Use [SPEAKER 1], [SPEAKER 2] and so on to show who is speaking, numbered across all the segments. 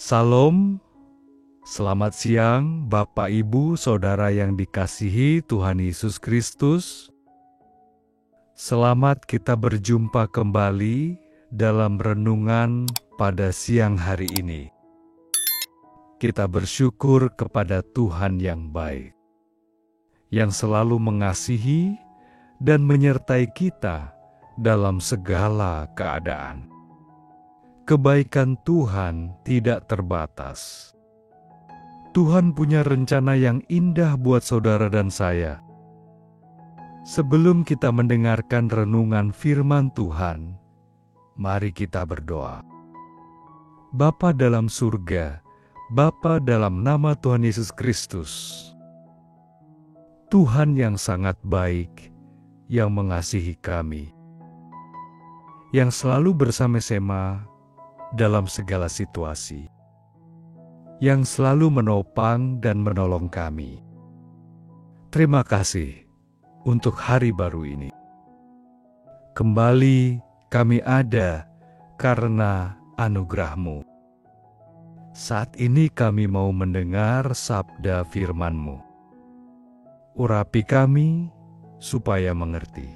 [SPEAKER 1] Salam, selamat siang Bapak Ibu Saudara yang dikasihi Tuhan Yesus Kristus. Selamat kita berjumpa kembali dalam renungan pada siang hari ini. Kita bersyukur kepada Tuhan yang baik, yang selalu mengasihi dan menyertai kita dalam segala keadaan. Kebaikan Tuhan tidak terbatas. Tuhan punya rencana yang indah buat saudara dan saya. Sebelum kita mendengarkan renungan firman Tuhan, mari kita berdoa. Bapa dalam surga, Bapa dalam nama Tuhan Yesus Kristus, Tuhan yang sangat baik, yang mengasihi kami, yang selalu bersama-sama dalam segala situasi, yang selalu menopang dan menolong kami. Terima kasih untuk hari baru ini. Kembali kami ada karena anugerah-Mu. Saat ini kami mau mendengar sabda firman-Mu. Urapi kami supaya mengerti.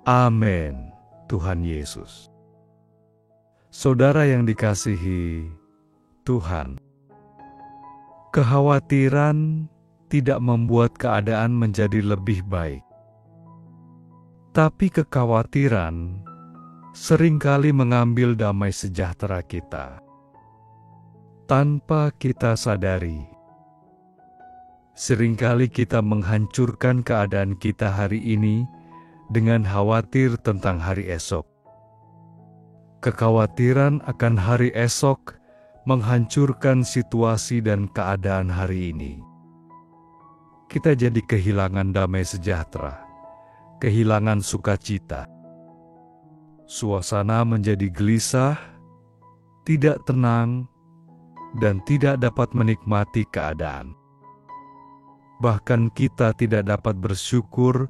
[SPEAKER 1] Amin, Tuhan Yesus. Saudara yang dikasihi Tuhan, kekhawatiran tidak membuat keadaan menjadi lebih baik. Tapi kekhawatiran seringkali mengambil damai sejahtera kita tanpa kita sadari. Seringkali kita menghancurkan keadaan kita hari ini dengan khawatir tentang hari esok. Kekhawatiran akan hari esok menghancurkan situasi dan keadaan hari ini. Kita jadi kehilangan damai sejahtera, kehilangan sukacita. Suasana menjadi gelisah, tidak tenang, dan tidak dapat menikmati keadaan. Bahkan kita tidak dapat bersyukur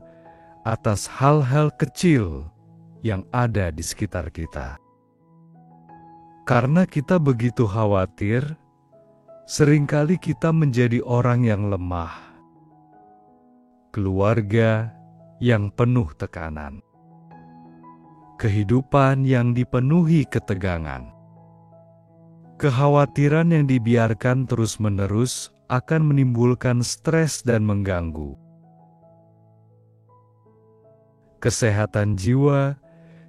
[SPEAKER 1] atas hal-hal kecil yang ada di sekitar kita. Karena kita begitu khawatir, seringkali kita menjadi orang yang lemah, keluarga yang penuh tekanan, kehidupan yang dipenuhi ketegangan. Kekhawatiran yang dibiarkan terus-menerus akan menimbulkan stres dan mengganggu kesehatan jiwa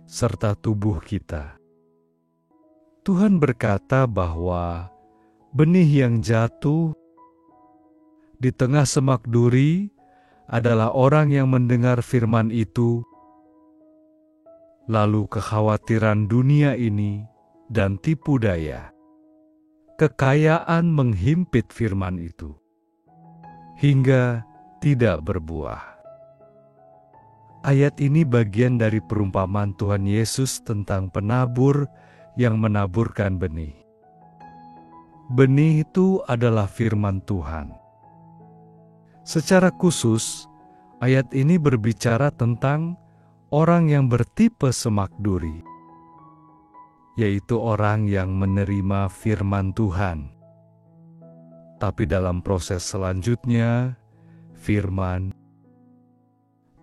[SPEAKER 1] serta tubuh kita. Tuhan berkata bahwa benih yang jatuh di tengah semak duri adalah orang yang mendengar firman itu, lalu kekhawatiran dunia ini dan tipu daya, kekayaan menghimpit firman itu, hingga tidak berbuah. Ayat ini bagian dari perumpamaan Tuhan Yesus tentang penabur yang menaburkan benih. Benih itu adalah firman Tuhan. Secara khusus, ayat ini berbicara tentang orang yang bertipe semak duri, yaitu orang yang menerima firman Tuhan. Tapi dalam proses selanjutnya, firman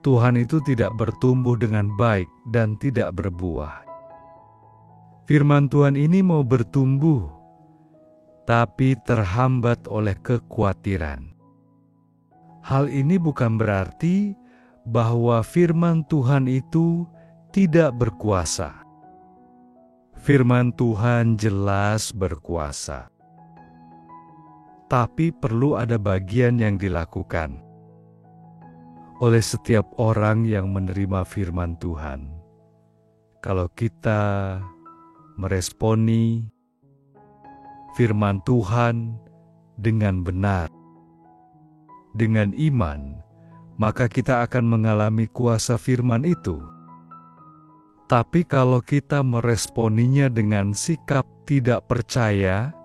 [SPEAKER 1] Tuhan itu tidak bertumbuh dengan baik dan tidak berbuah. Firman Tuhan ini mau bertumbuh, tapi terhambat oleh kekhawatiran. Hal ini bukan berarti bahwa firman Tuhan itu tidak berkuasa. Firman Tuhan jelas berkuasa. Tapi perlu ada bagian yang dilakukan oleh setiap orang yang menerima firman Tuhan. Kalau kita meresponi firman Tuhan dengan benar, dengan iman, maka kita akan mengalami kuasa firman itu. Tapi kalau kita meresponinya dengan sikap tidak percaya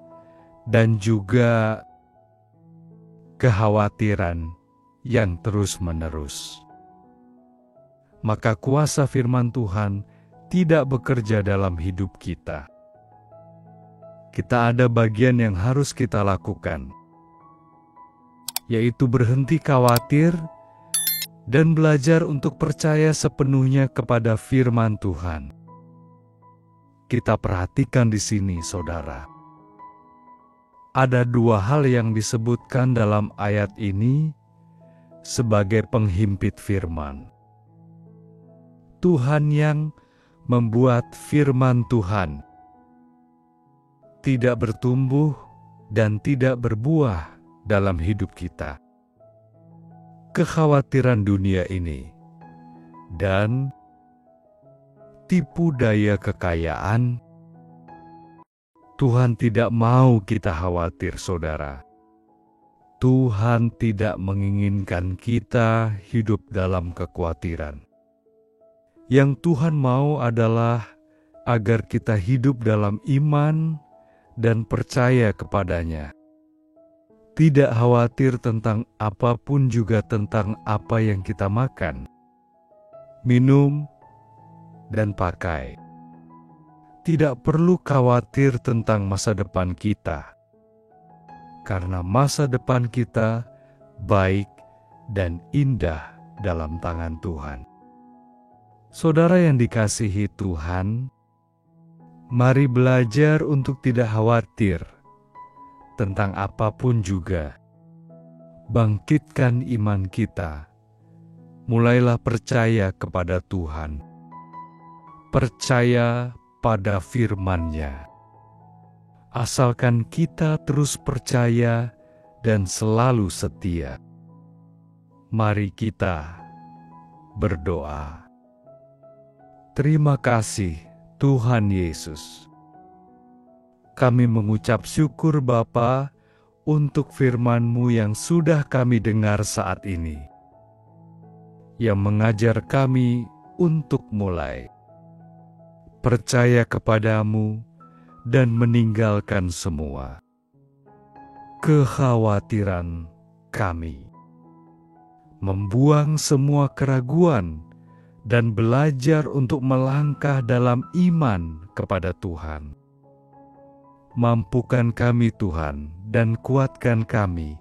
[SPEAKER 1] dan juga kekhawatiran yang terus-menerus, maka kuasa firman Tuhan tidak bekerja dalam hidup kita. kita ada bagian yang harus kita lakukan, yaitu berhenti khawatir dan belajar untuk percaya sepenuhnya kepada firman Tuhan. Kita perhatikan di sini, saudara. Ada dua hal yang disebutkan dalam ayat ini sebagai penghimpit firman. Tuhan yang membuat firman Tuhan tidak bertumbuh dan tidak berbuah dalam hidup kita. Kekhawatiran dunia ini dan tipu daya kekayaan, Tuhan tidak mau kita khawatir, saudara. Tuhan tidak menginginkan kita hidup dalam kekhawatiran. Yang Tuhan mau adalah agar kita hidup dalam iman dan percaya kepadanya. Tidak khawatir tentang apapun, juga tentang apa yang kita makan, minum, dan pakai. Tidak perlu khawatir tentang masa depan kita, karena masa depan kita baik dan indah dalam tangan Tuhan. Saudara yang dikasihi Tuhan, mari belajar untuk tidak khawatir tentang apapun juga. Bangkitkan iman kita. Mulailah percaya kepada Tuhan. Percaya pada firman-Nya. Asalkan kita terus percaya dan selalu setia. Mari kita berdoa. Terima kasih Tuhan Yesus. Kami mengucap syukur Bapa untuk firman-Mu yang sudah kami dengar saat ini, yang mengajar kami untuk mulai percaya kepadamu dan meninggalkan semua kekhawatiran kami, membuang semua keraguan dan belajar untuk melangkah dalam iman kepada Tuhan. Mampukan kami Tuhan dan kuatkan kami.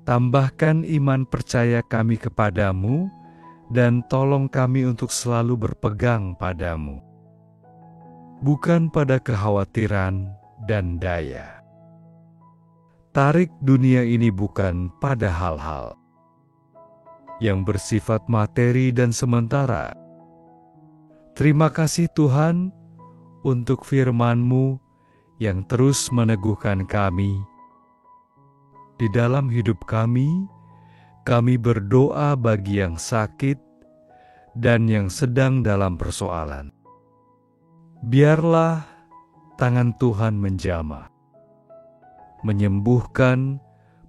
[SPEAKER 1] Tambahkan iman percaya kami kepadamu dan tolong kami untuk selalu berpegang padamu. Bukan pada kekhawatiran dan daya. Tarik dunia ini bukan pada hal-hal yang bersifat materi dan sementara. Terima kasih Tuhan untuk firman-Mu yang terus meneguhkan kami. Di dalam hidup kami berdoa bagi yang sakit dan yang sedang dalam persoalan. Biarlah tangan Tuhan menjamah, menyembuhkan,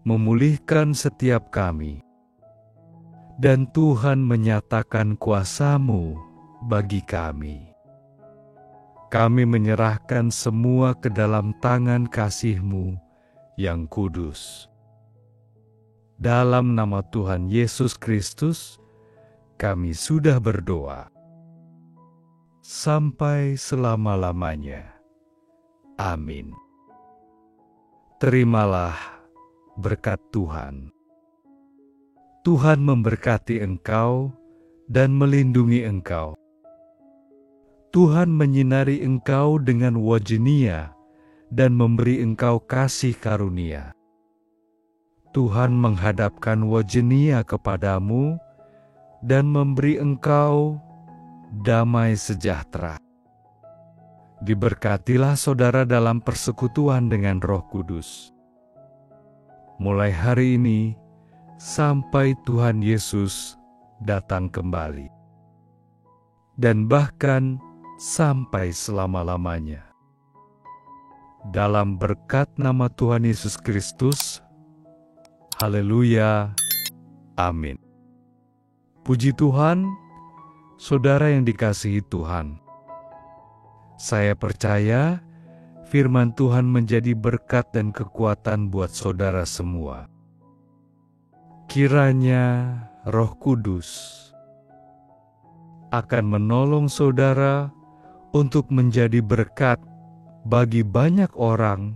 [SPEAKER 1] memulihkan setiap kami. Dan Tuhan menyatakan kuasa-Mu bagi kami. Kami menyerahkan semua ke dalam tangan kasih-Mu yang kudus. Dalam nama Tuhan Yesus Kristus, kami sudah berdoa. Sampai selama-lamanya. Amin. Terimalah berkat Tuhan. Tuhan memberkati engkau dan melindungi engkau. Tuhan menyinari engkau dengan wajah-Nya dan memberi engkau kasih karunia. Tuhan menghadapkan wajah-Nya kepadamu dan memberi engkau damai sejahtera. Diberkatilah saudara dalam persekutuan dengan Roh Kudus. Mulai hari ini sampai Tuhan Yesus datang kembali. Dan bahkan sampai selama-lamanya. Dalam berkat nama Tuhan Yesus Kristus, haleluya, amin. Puji Tuhan, saudara yang dikasihi Tuhan. Saya percaya firman Tuhan menjadi berkat dan kekuatan buat saudara semua. Kiranya Roh Kudus akan menolong saudara untuk menjadi berkat bagi banyak orang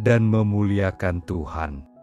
[SPEAKER 1] dan memuliakan Tuhan.